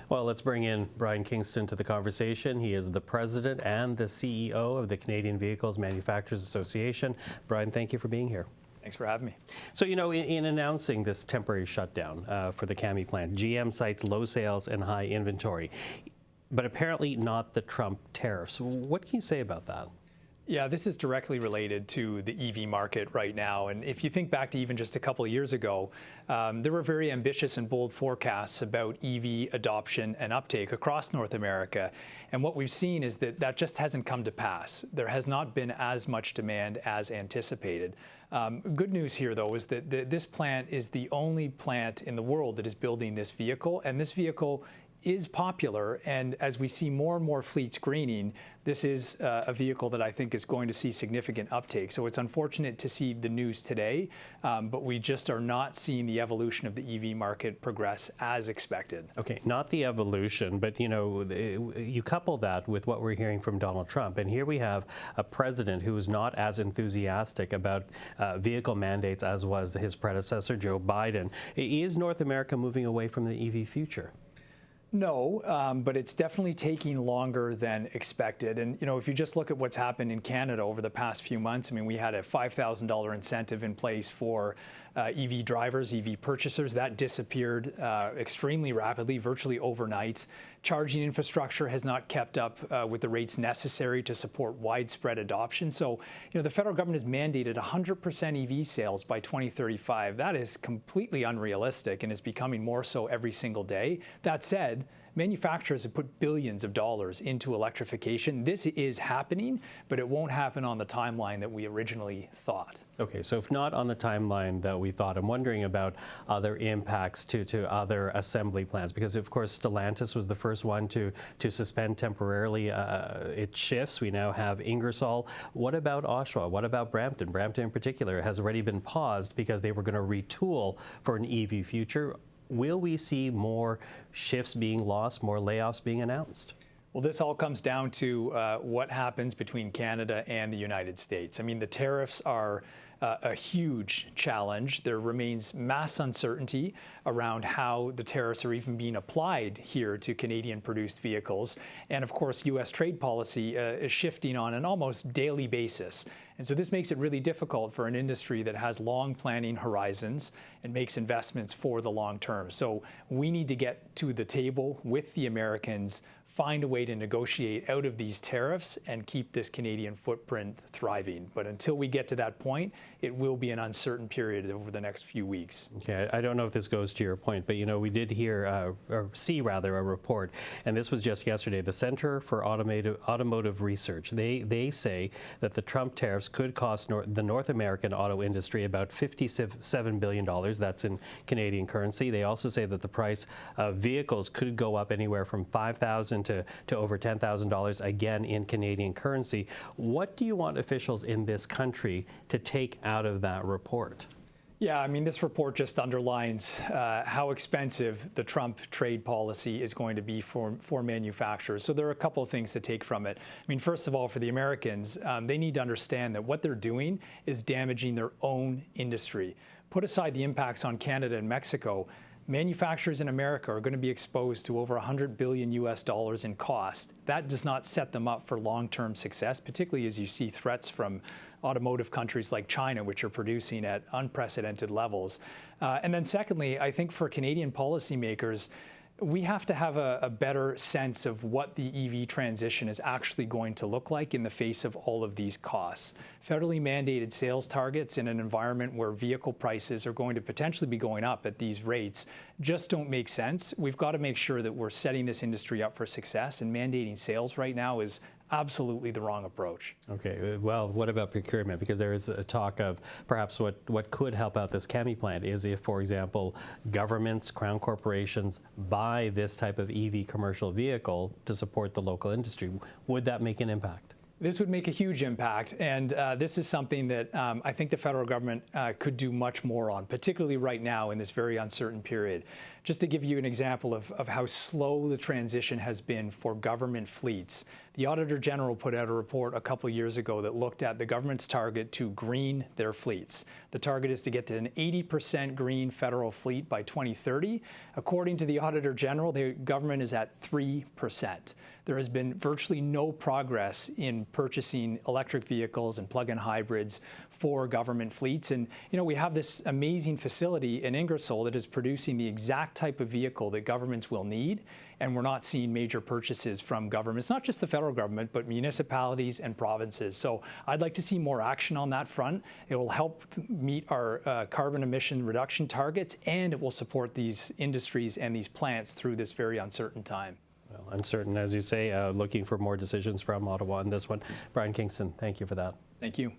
Well, let's bring in Brian Kingston to the conversation. He is the president and the CEO of the Canadian Vehicles Manufacturers Association. Brian, thank you for being here. Thanks for having me. So, in announcing this temporary shutdown for the CAMI plant, GM cites low sales and high inventory, but apparently not the Trump tariffs. What can you say about that? Yeah, this is directly related to the EV market right now. And if you think back to even just a couple of years ago, there were very ambitious and bold forecasts about EV adoption and uptake across North America. And what we've seen is that that just hasn't come to pass. There has not been as much demand as anticipated. Good news here, though, is that this plant is the only plant in the world that is building this vehicle. And this vehicle is popular, and as we see more and more fleets greening, this is a vehicle that I think is going to see significant uptake. So it's unfortunate to see the news today, but we just are not seeing the evolution of the EV market progress as expected. Okay, not the evolution, but you couple that with what we're hearing from Donald Trump, and here we have a president who is not as enthusiastic about vehicle mandates as was his predecessor, Joe Biden. Is North America moving away from the EV future? No, but it's definitely taking longer than expected. And, if you just look at what's happened in Canada over the past few months, we had a $5,000 incentive in place for EV drivers, EV purchasers. That disappeared extremely rapidly, virtually overnight. Charging infrastructure has not kept up with the rates necessary to support widespread adoption. So, the federal government has mandated 100% EV sales by 2035. That is completely unrealistic and is becoming more so every single day. That said, manufacturers have put billions of dollars into electrification. This is happening, but it won't happen on the timeline that we originally thought. Okay, so if not on the timeline that we thought, I'm wondering about other impacts to other assembly plants, because of course Stellantis was the first one to suspend temporarily its shifts. We now have Ingersoll. What about Oshawa? What about Brampton? Brampton in particular has already been paused because they were going to retool for an EV future. Will we see more shifts being lost, more layoffs being announced? Well, this all comes down to what happens between Canada and the United States. The tariffs are a huge challenge. There remains mass uncertainty around how the tariffs are even being applied here to Canadian-produced vehicles. And of course, U.S. trade policy is shifting on an almost daily basis. And so this makes it really difficult for an industry that has long planning horizons and makes investments for the long term. So we need to get to the table with the Americans, find a way to negotiate out of these tariffs and keep this Canadian footprint thriving. But until we get to that point, it will be an uncertain period over the next few weeks. Okay, I don't know if this goes to your point, but we did hear, or see rather, a report, and this was just yesterday, the Center for Automotive Research. They say that the Trump tariffs could cost the North American auto industry about $57 billion. That's in Canadian currency. They also say that the price of vehicles could go up anywhere from $5,000 to over $10,000, again in Canadian currency. What do you want officials in this country to take out of that report? Yeah, this report just underlines how expensive the Trump trade policy is going to be for manufacturers. So there are a couple of things to take from it. First of all, for the Americans, they need to understand that what they're doing is damaging their own industry. Put aside the impacts on Canada and Mexico, manufacturers in America are going to be exposed to over $100 billion in cost. That does not set them up for long-term success, particularly as you see threats from automotive countries like China, which are producing at unprecedented levels. And then secondly, I think for Canadian policymakers, we have to have a better sense of what the EV transition is actually going to look like in the face of all of these costs. Federally mandated sales targets in an environment where vehicle prices are going to potentially be going up at these rates just don't make sense. We've got to make sure that we're setting this industry up for success, and mandating sales right now is absolutely the wrong approach. Okay, well, what about procurement? Because there is a talk of perhaps what could help out this CAMI plant is if, for example, governments, crown corporations buy this type of EV commercial vehicle to support the local industry. Would that make an impact? This would make a huge impact, and this is something that I think the federal government could do much more on, particularly right now in this very uncertain period. Just to give you an example of how slow the transition has been for government fleets, The Auditor General put out a report a couple years ago that looked at the government's target to green their fleets. The target is to get to an 80% green federal fleet by 2030. According to the Auditor General, the government is at 3%. There has been virtually no progress in purchasing electric vehicles and plug-in hybrids for government fleets. And we have this amazing facility in Ingersoll that is producing the exact type of vehicle that governments will need, and we're not seeing major purchases from governments, not just the federal government, but municipalities and provinces. So I'd like to see more action on that front. It will help meet our carbon emission reduction targets, and it will support these industries and these plants through this very uncertain time. Well, uncertain, as you say, looking for more decisions from Ottawa on this one. Brian Kingston, thank you for that. Thank you.